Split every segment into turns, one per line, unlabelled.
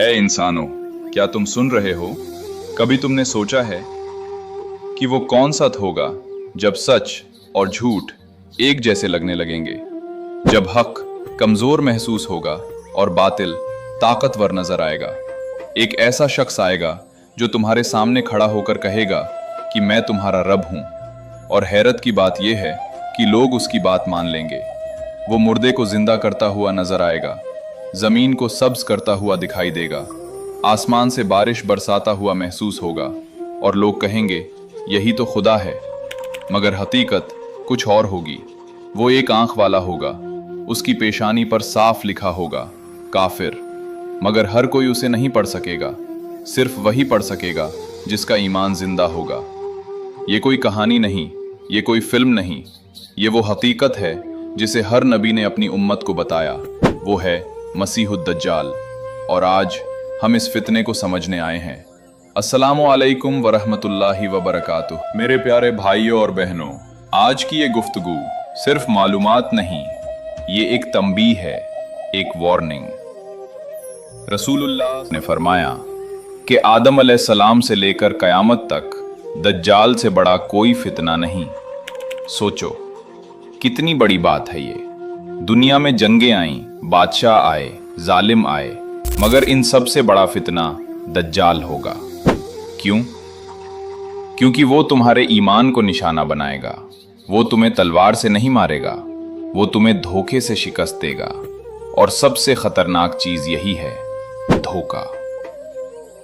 ऐ इंसानों, क्या तुम सुन रहे हो? कभी तुमने सोचा है कि वो कौन सा होगा जब सच और झूठ एक जैसे लगने लगेंगे, जब हक कमजोर महसूस होगा और बातिल ताकतवर नजर आएगा। एक ऐसा शख्स आएगा जो तुम्हारे सामने खड़ा होकर कहेगा कि मैं तुम्हारा रब हूं, और हैरत की बात यह है कि लोग उसकी बात मान लेंगे। वो मुर्दे को जिंदा करता हुआ नजर आएगा, जमीन को सब्ज करता हुआ दिखाई देगा, आसमान से बारिश बरसाता हुआ महसूस होगा, और लोग कहेंगे यही तो खुदा है। मगर हकीकत कुछ और होगी। वो एक आंख वाला होगा, उसकी पेशानी पर साफ लिखा होगा काफिर, मगर हर कोई उसे नहीं पढ़ सकेगा, सिर्फ वही पढ़ सकेगा जिसका ईमान जिंदा होगा। ये कोई कहानी नहीं, ये कोई फिल्म नहीं, ये वो हकीकत है जिसे हर नबी ने अपनी उम्मत को बताया। वो है मसीहुद दज्जाल, और आज हम इस फितने को समझने आए हैं। अस्सलामु अलैकुम वरहमतुल्लाहि वबरकातुह। मेरे प्यारे भाइयों और बहनों, आज की ये गुफ्तगू सिर्फ मालूमात नहीं, ये एक तंबीह है, एक वार्निंग। रसूलुल्लाह ने फरमाया कि आदम अलैहिस्सलाम से लेकर कयामत तक दज्जाल से बड़ा कोई फितना नहीं। सोचो कितनी बड़ी बात है ये। दुनिया में जंगें आईं, बादशाह आए, जालिम आए, मगर इन सब से बड़ा फितना दज्जाल होगा। क्यों? क्योंकि वो तुम्हारे ईमान को निशाना बनाएगा। वो तुम्हें तलवार से नहीं मारेगा, वो तुम्हें धोखे से शिकस्त देगा। और सबसे खतरनाक चीज यही है, धोखा।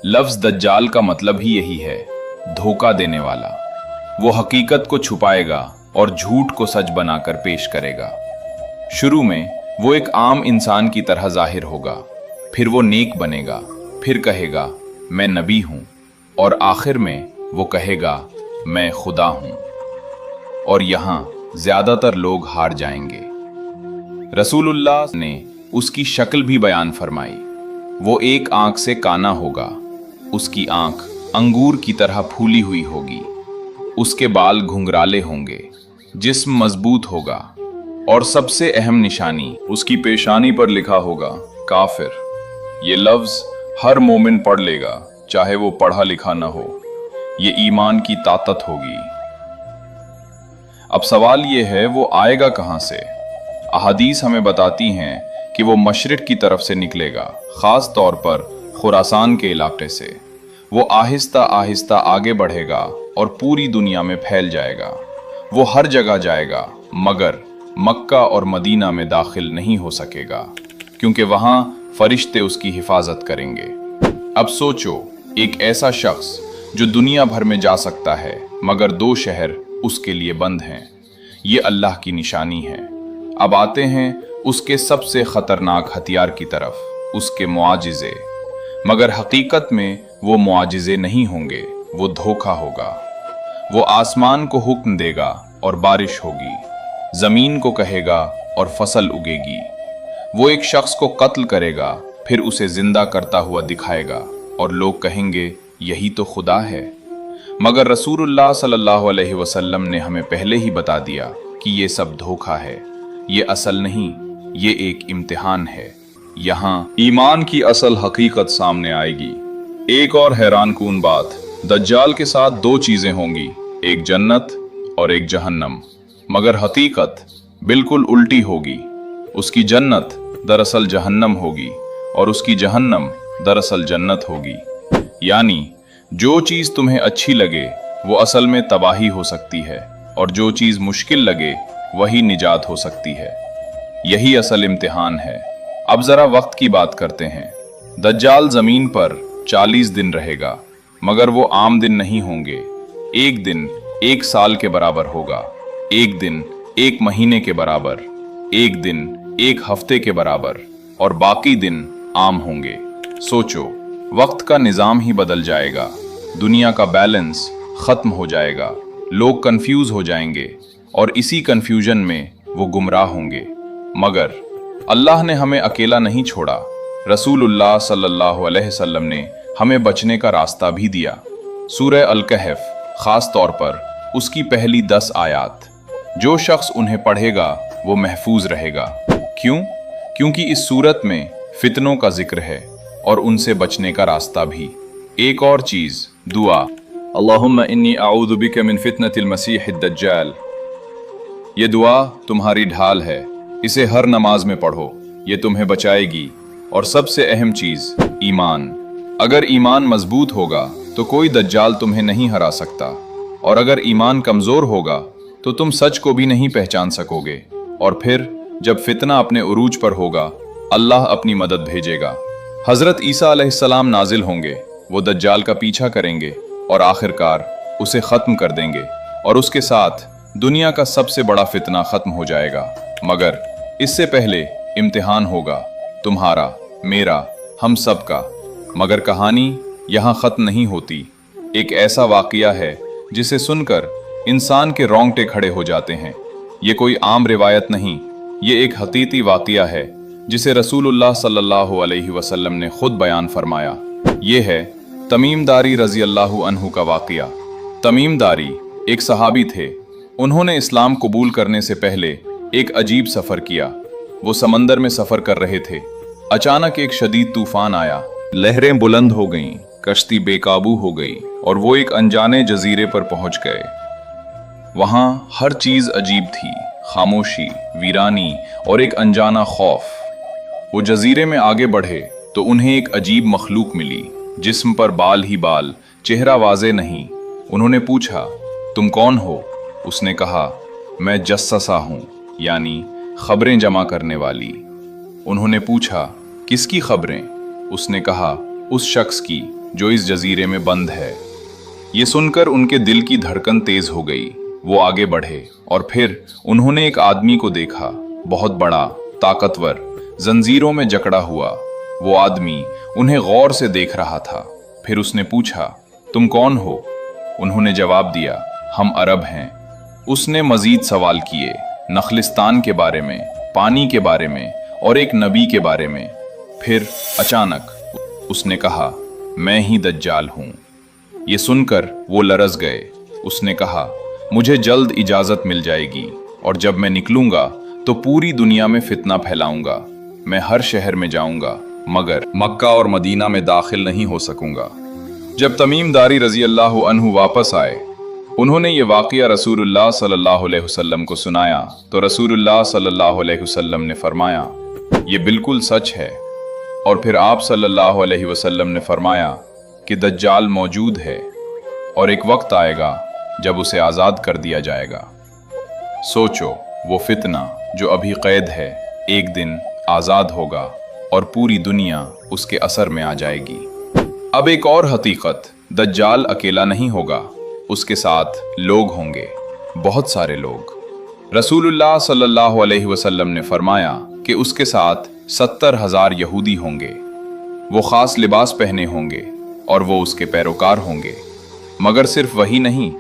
लफ्ज दज्जाल का मतलब ही यही है, धोखा देने वाला। वो हकीकत को छुपाएगा और झूठ को सच बनाकर पेश करेगा। शुरू में वो एक आम इंसान की तरह जाहिर होगा, फिर वो नेक बनेगा, फिर कहेगा मैं नबी हूं, और आखिर में वो कहेगा मैं खुदा हूं। और यहां ज्यादातर लोग हार जाएंगे। रसूलुल्लाह ने उसकी शक्ल भी बयान फरमाई। वो एक आंख से काना होगा, उसकी आंख अंगूर की तरह फूली हुई होगी, उसके बाल घुंघराले होंगे, जिस्म मजबूत होगा, और सबसे अहम निशानी उसकी पेशानी पर लिखा होगा काफिर। ये लफ्ज हर मोमिन पढ़ लेगा, चाहे वो पढ़ा लिखा न हो। ये ईमान की ताकत होगी। अब सवाल ये है, वो आएगा कहां से? अहादीस हमें बताती हैं कि वो मशरिक की तरफ से निकलेगा, खास तौर पर खुरासान के इलाके से। वो आहिस्ता आहिस्ता आगे बढ़ेगा और पूरी दुनिया में फैल जाएगा। वो हर जगह जाएगा, मगर मक्का और मदीना में दाखिल नहीं हो सकेगा, क्योंकि वहां फरिश्ते उसकी हिफाजत करेंगे। अब सोचो, एक ऐसा शख्स जो दुनिया भर में जा सकता है, मगर 2 शहर उसके लिए बंद हैं। ये अल्लाह की निशानी है। अब आते हैं उसके सबसे खतरनाक हथियार की तरफ, उसके मुआजिजे। मगर हकीकत में वो मुआजिजे नहीं होंगे, वो धोखा होगा। वो आसमान को हुक्म देगा और बारिश होगी, जमीन को कहेगा और फसल उगेगी। वो एक शख्स को कत्ल करेगा, फिर उसे जिंदा करता हुआ दिखाएगा, और लोग कहेंगे यही तो खुदा है। मगर रसूलुल्लाह सल्लल्लाहु अलैहि वसल्लम ने हमें पहले ही बता दिया कि ये सब धोखा है, ये असल नहीं, ये एक इम्तिहान है। यहाँ ईमान की असल हकीकत सामने आएगी। एक और हैरानकुन बात, दज्जाल के साथ 2 चीजें होंगी, एक जन्नत और एक जहन्नम। मगर हकीकत बिल्कुल उल्टी होगी। उसकी जन्नत दरअसल जहन्नम होगी, और उसकी जहन्नम दरअसल जन्नत होगी। यानी जो चीज तुम्हें अच्छी लगे वो असल में तबाही हो सकती है, और जो चीज मुश्किल लगे वही निजात हो सकती है। यही असल इम्तिहान है। अब जरा वक्त की बात करते हैं। दज्जाल जमीन पर 40 दिन रहेगा, मगर वो आम दिन नहीं होंगे। एक दिन 1 साल के बराबर होगा, एक दिन 1 महीने के बराबर, एक दिन 1 हफ्ते के बराबर, और बाकी दिन आम होंगे। सोचो, वक्त का निजाम ही बदल जाएगा, दुनिया का बैलेंस खत्म हो जाएगा, लोग कंफ्यूज हो जाएंगे, और इसी कंफ्यूजन में वो गुमराह होंगे। मगर अल्लाह ने हमें अकेला नहीं छोड़ा। रसूलुल्लाह सल्लल्लाहु अलैहि वसल्लम ने हमें बचने का रास्ता भी दिया। सूरह अल-कहफ, खास तौर पर उसकी पहली 10 आयात, जो शख्स उन्हें पढ़ेगा वो महफूज रहेगा। क्यों? क्योंकि इस सूरत में फितनों का जिक्र है, और उनसे बचने का रास्ता भी। एक और चीज, दुआ, अल्लाहुम्मा इन्नी अऊज़ु बिका मिन फितनतिल मसीहिद दज्जाल। ये दुआ तुम्हारी ढाल है, इसे हर नमाज में पढ़ो, ये तुम्हें बचाएगी। और सबसे अहम चीज, ईमान। अगर ईमान मजबूत होगा तो कोई दज्जाल तुम्हें नहीं हरा सकता, और अगर ईमान कमजोर होगा तो तुम सच को भी नहीं पहचान सकोगे। और फिर जब फितना अपने उरूज पर होगा, अल्लाह अपनी मदद भेजेगा। हजरत ईसा अलैहिस्सलाम नाजिल होंगे, वो दज्जाल का पीछा करेंगे और आखिरकार उसे खत्म कर देंगे, और उसके साथ दुनिया का सबसे बड़ा फितना खत्म हो जाएगा। मगर इससे पहले इम्तिहान होगा, तुम्हारा, मेरा, हम सब का। मगर कहानी यहाँ खत्म नहीं होती। एक ऐसा वाकया है जिसे सुनकर इंसान के रोंगटे खड़े हो जाते हैं। ये कोई आम रिवायत नहीं, ये एक हकीकी वाकया है जिसे रसूलुल्लाह सल्लल्लाहु अलैहि वसल्लम ने खुद बयान फरमाया। ये है तमीम दारी रजी अल्लाहु अन्हु का वाकया। तमीम दारी एक सहाबी थे। उन्होंने इस्लाम कबूल करने से पहले एक अजीब सफ़र किया। वो समंदर में सफ़र कर रहे थे। अचानक एक शदीद तूफान आया, लहरें बुलंद हो गईं, कश्ती बेकाबू हो गई और वो एक अनजाने जजीरे पर पहुंच गए। वहां हर चीज अजीब थी, खामोशी, वीरानी और एक अनजाना खौफ। वो जजीरे में आगे बढ़े तो उन्हें एक अजीब मखलूक मिली, जिस्म पर बाल ही बाल, चेहरा वाज़े नहीं। उन्होंने पूछा, तुम कौन हो? उसने कहा, मैं जस्ससा हूं, यानी खबरें जमा करने वाली। उन्होंने पूछा, किसकी खबरें? उसने कहा, उस शख्स की जो इस जजीरे में बंद है। ये सुनकर उनके दिल की धड़कन तेज हो गई। वो आगे बढ़े और फिर उन्होंने एक आदमी को देखा, बहुत बड़ा, ताकतवर, जंजीरों में जकड़ा हुआ। वो आदमी उन्हें गौर से देख रहा था। फिर उसने पूछा, तुम कौन हो? उन्होंने जवाब दिया, हम अरब हैं। उसने मजीद सवाल किए, नखलिस्तान के बारे में, पानी के बारे में और एक नबी के बारे में। फिर अचानक उसने कहा, मैं ही दज्जाल हूं। ये सुनकर वो लरज़ गए। उसने कहा, मुझे जल्द इजाज़त मिल जाएगी और जब मैं निकलूंगा तो पूरी दुनिया में फितना फैलाऊंगा। मैं हर शहर में जाऊंगा मगर मक्का और मदीना में दाखिल नहीं हो सकूंगा। जब तमीम दारी रजी अल्लाहु अन्हु वापस आए, उन्होंने ये वाक़या रसूलुल्लाह सल्लल्लाहु अलैहि वसल्लम को सुनाया तो रसूलुल्लाह सल्लल्लाहु अलैहि वसल्लम ने फरमाया, ये बिल्कुल सच है। और फिर आप सल्लल्लाहु अलैहि वसल्लम ने फरमाया कि दज्जाल मौजूद है और एक वक्त आएगा जब उसे आज़ाद कर दिया जाएगा। सोचो, वो फितना जो अभी कैद है एक दिन आज़ाद होगा और पूरी दुनिया उसके असर में आ जाएगी। अब एक और हकीकत, दज्जाल अकेला नहीं होगा, उसके साथ लोग होंगे, बहुत सारे लोग। रसूलुल्लाह सल्लल्लाहु अलैहि वसल्लम ने फरमाया कि उसके साथ 70,000 यहूदी होंगे। वो ख़ास लिबास पहने होंगे और वो उसके पैरोकार होंगे। मगर सिर्फ वही नहीं,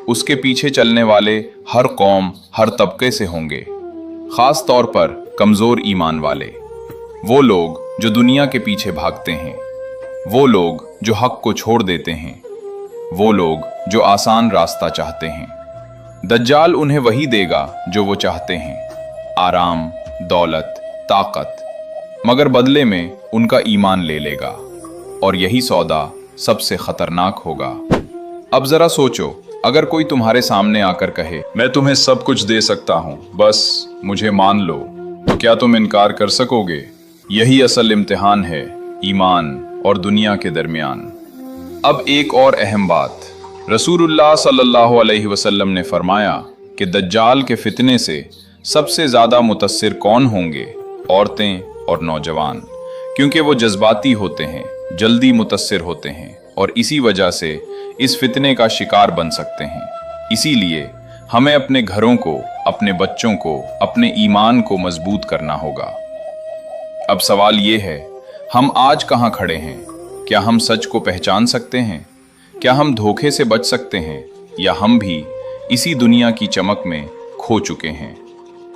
उसके पीछे चलने वाले हर कौम, हर तबके से होंगे, ख़ास तौर पर कमज़ोर ईमान वाले। वो लोग जो दुनिया के पीछे भागते हैं, वो लोग जो हक को छोड़ देते हैं, वो लोग जो आसान रास्ता चाहते हैं। दज्जाल उन्हें वही देगा जो वो चाहते हैं, आराम, दौलत, ताकत, मगर बदले में उनका ईमान ले लेगा और यही सौदा सबसे खतरनाक होगा। अब जरा सोचो, अगर कोई तुम्हारे सामने आकर कहे, मैं तुम्हें सब कुछ दे सकता हूं, बस मुझे मान लो, तो क्या तुम इनकार कर सकोगे? यही असल इम्तिहान है ईमान और दुनिया के दरमियान। अब एक और अहम बात, रसूलुल्लाह सल्लल्लाहु अलैहि वसल्लम ने फरमाया कि दज्जाल के फितने से सबसे ज़्यादा मुतस्सिर कौन होंगे? औरतें और नौजवान, क्योंकि वो जज्बाती होते हैं, जल्दी मुतस्सिर होते हैं और इसी वजह से इस फितने का शिकार बन सकते हैं। इसीलिए हमें अपने घरों को, अपने बच्चों को, अपने ईमान को मजबूत करना होगा। अब सवाल ये है, हम आज कहाँ खड़े हैं? क्या हम सच को पहचान सकते हैं? क्या हम धोखे से बच सकते हैं? या हम भी इसी दुनिया की चमक में खो चुके हैं?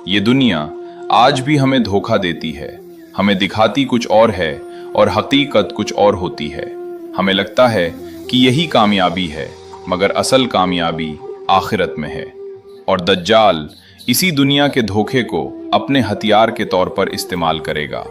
ये दुनिया आज भी हमें धोखा देती है, हमें दिखाती कुछ और है और हकीकत कुछ और होती है। हमें लगता है कि यही कामयाबी है, मगर असल कामयाबी आखिरत में है। और दज्जाल इसी दुनिया के धोखे को अपने हथियार के तौर पर इस्तेमाल करेगा।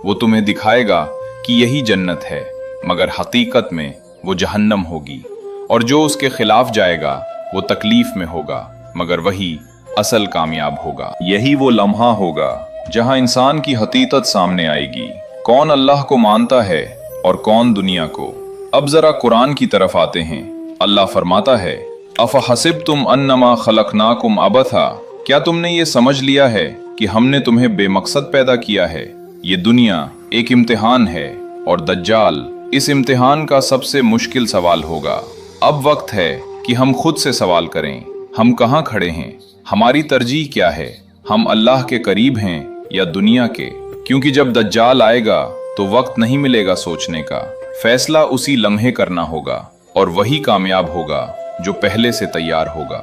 वो तुम्हें दिखाएगा कि यही जन्नत है, मगर हकीकत में वो जहन्नम होगी। और जो उसके खिलाफ जाएगा वो तकलीफ में होगा, मगर वही असल कामयाब होगा। यही वो लम्हा होगा जहां इंसान की हकीकत सामने आएगी, कौन अल्लाह को मानता है और कौन दुनिया को। अब जरा कुरान की तरफ आते हैं। अल्लाह फरमाता है, अफहसिबतुम अन्नमा खलकनाकुम अबथा, क्या तुमने ये समझ लिया है कि हमने तुम्हें बेमकसद पैदा किया है। ये दुनिया एक इम्तिहान है और दज्जाल इस इम्तिहान का सबसे मुश्किल सवाल होगा। अब वक्त है कि हम खुद से सवाल करें, हम कहाँ खड़े हैं, हमारी तरजीह क्या है, हम अल्लाह के करीब हैं या दुनिया के। क्योंकि जब दज्जाल आएगा तो वक्त नहीं मिलेगा सोचने का, फैसला उसी लम्हे करना होगा और वही कामयाब होगा जो पहले से तैयार होगा।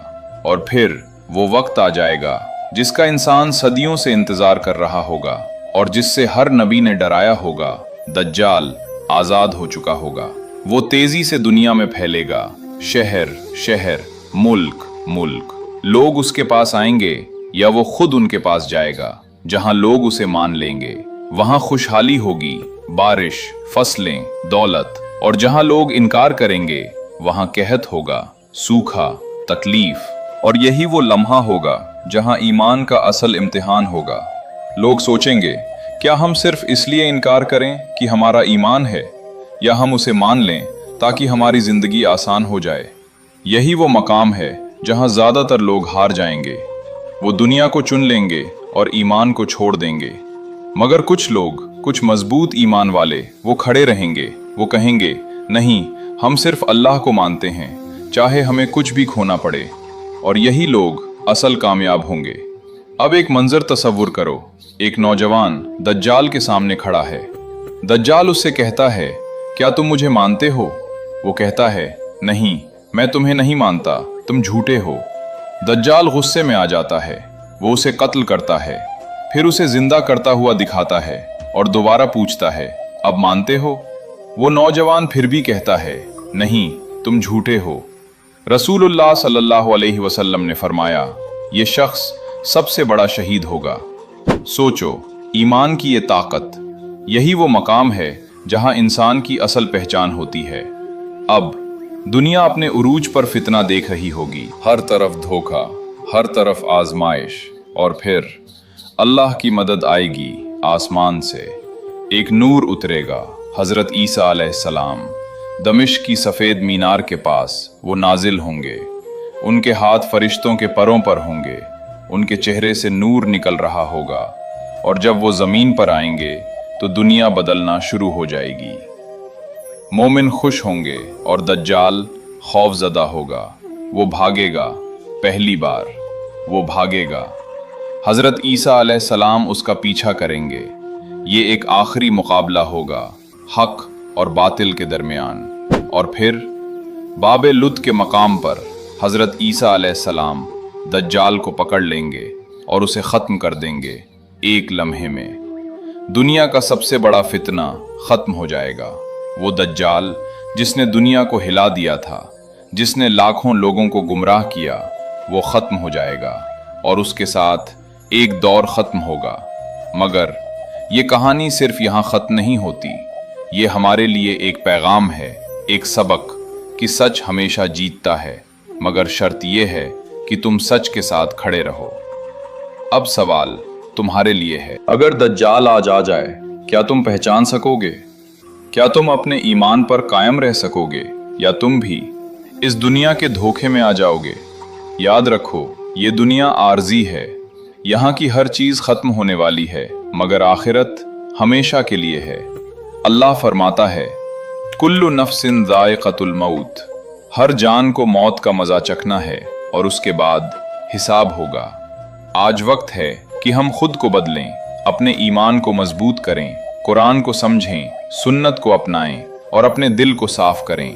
और फिर वो वक्त आ जाएगा जिसका इंसान सदियों से इंतजार कर रहा होगा और जिससे हर नबी ने डराया होगा। दज्जाल आजाद हो चुका होगा, वो तेजी से दुनिया में फैलेगा, शहर शहर, मुल्क मुल्क। लोग उसके पास आएंगे या वो खुद उनके पास जाएगा। जहां लोग उसे मान लेंगे वहां खुशहाली होगी, बारिश, फसलें, दौलत। और जहां लोग इनकार करेंगे वहां कहत होगा, सूखा, तकलीफ। और यही वो लम्हा होगा जहां ईमान का असल इम्तिहान होगा। लोग सोचेंगे, क्या हम सिर्फ इसलिए इनकार करें कि हमारा ईमान है, या हम उसे मान लें ताकि हमारी जिंदगी आसान हो जाए। यही वो मकाम है जहां ज्यादातर लोग हार जाएंगे। वो दुनिया को चुन लेंगे और ईमान को छोड़ देंगे। मगर कुछ लोग, कुछ मजबूत ईमान वाले, वो खड़े रहेंगे। वो कहेंगे, नहीं, हम सिर्फ अल्लाह को मानते हैं, चाहे हमें कुछ भी खोना पड़े। और यही लोग असल कामयाब होंगे। अब एक मंजर तसव्वुर करो, एक नौजवान दज्जाल के सामने खड़ा है। दज्जाल उससे कहता है, क्या तुम मुझे मानते हो? वो कहता है, नहीं, मैं तुम्हें नहीं मानता, तुम झूठे हो। दज्जाल गुस्से में आ जाता है, वो उसे कत्ल करता है, फिर उसे जिंदा करता हुआ दिखाता है और दोबारा पूछता है, अब मानते हो? वो नौजवान फिर भी कहता है, नहीं, तुम झूठे हो। रसूलुल्लाह सल्लल्लाहु अलैहि वसल्लम ने फरमाया, ये शख्स सबसे बड़ा शहीद होगा। सोचो, ईमान की ये ताकत, यही वो मकाम है जहां इंसान की असल पहचान होती है। अब दुनिया अपने उरूज पर फितना देख रही होगी, हर तरफ धोखा, हर तरफ आजमाइश, और फिर अल्लाह की मदद आएगी आसमान से। एक नूर उतरेगा, हजरत ईसा अलैहिस्सलाम दमिश्क की सफ़ेद मीनार के पास वो नाजिल होंगे। उनके हाथ फरिश्तों के परों पर होंगे, उनके चेहरे से नूर निकल रहा होगा। और जब वो ज़मीन पर आएंगे तो दुनिया बदलना शुरू हो जाएगी। मोमिन खुश होंगे और दज्जाल खौफजदा होगा। वो भागेगा, पहली बार वो भागेगा। हज़रत ईसा अलैहिस्सलाम उसका पीछा करेंगे। ये एक आखिरी मुकाबला होगा हक और बातिल के दरमियान। और फिर बाबे लुत के मकाम पर हज़रत ईसा अलैहिस्सलाम दज्जाल को पकड़ लेंगे और उसे ख़त्म कर देंगे एक लम्हे में। दुनिया का सबसे बड़ा फितना ख़त्म हो जाएगा। वो दज्जाल जिसने दुनिया को हिला दिया था, जिसने लाखों लोगों को गुमराह किया, वो ख़त्म हो जाएगा और उसके साथ एक दौर ख़त्म होगा। मगर ये कहानी सिर्फ यहाँ ख़त्म नहीं होती। ये हमारे लिए एक पैगाम है, एक सबक कि सच हमेशा जीतता है, मगर शर्त यह है कि तुम सच के साथ खड़े रहो। अब सवाल तुम्हारे लिए है, अगर दज्जाल आज आ जाए, क्या तुम पहचान सकोगे? क्या तुम अपने ईमान पर कायम रह सकोगे, या तुम भी इस दुनिया के धोखे में आ जाओगे? याद रखो, ये दुनिया आर्जी है, यहाँ की हर चीज खत्म होने वाली है, मगर आखिरत हमेशा के लिए है। अल्लाह फरमाता है, कुल्लु नफ्सिन ज़ाइक़तुल मौत, हर जान को मौत का मजा चखना है और उसके बाद हिसाब होगा। आज वक्त है कि हम खुद को बदलें, अपने ईमान को मजबूत करें, कुरान को समझें, सुन्नत को अपनाएं और अपने दिल को साफ करें।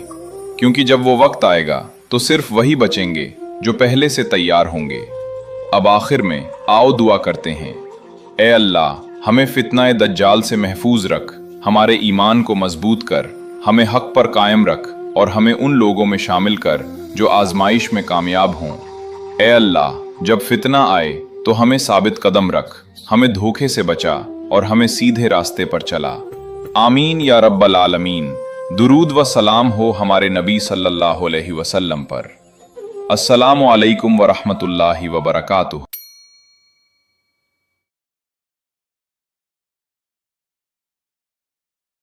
क्योंकि जब वो वक्त आएगा तो सिर्फ वही बचेंगे जो पहले से तैयार होंगे। अब आखिर में आओ दुआ करते हैं, ए अल्लाह, हमें फितनाए दज्जाल से महफूज रख, हमारे ईमान को मजबूत कर, हमें हक पर कायम रख और हमें उन लोगों में शामिल कर जो आजमाइश में कामयाब हों। ए अल्लाह, जब फितना आए तो हमें साबित कदम रख, हमें धोखे से बचा और हमें सीधे रास्ते पर चला। आमीन या रब्बल आलमीन। दुरूद व सलाम हो हमारे नबी सल्लल्लाहु अलैहि वसल्लम पर। अस्सलामु अलैकुम व रहमतुल्लाहि व बरकातुहू।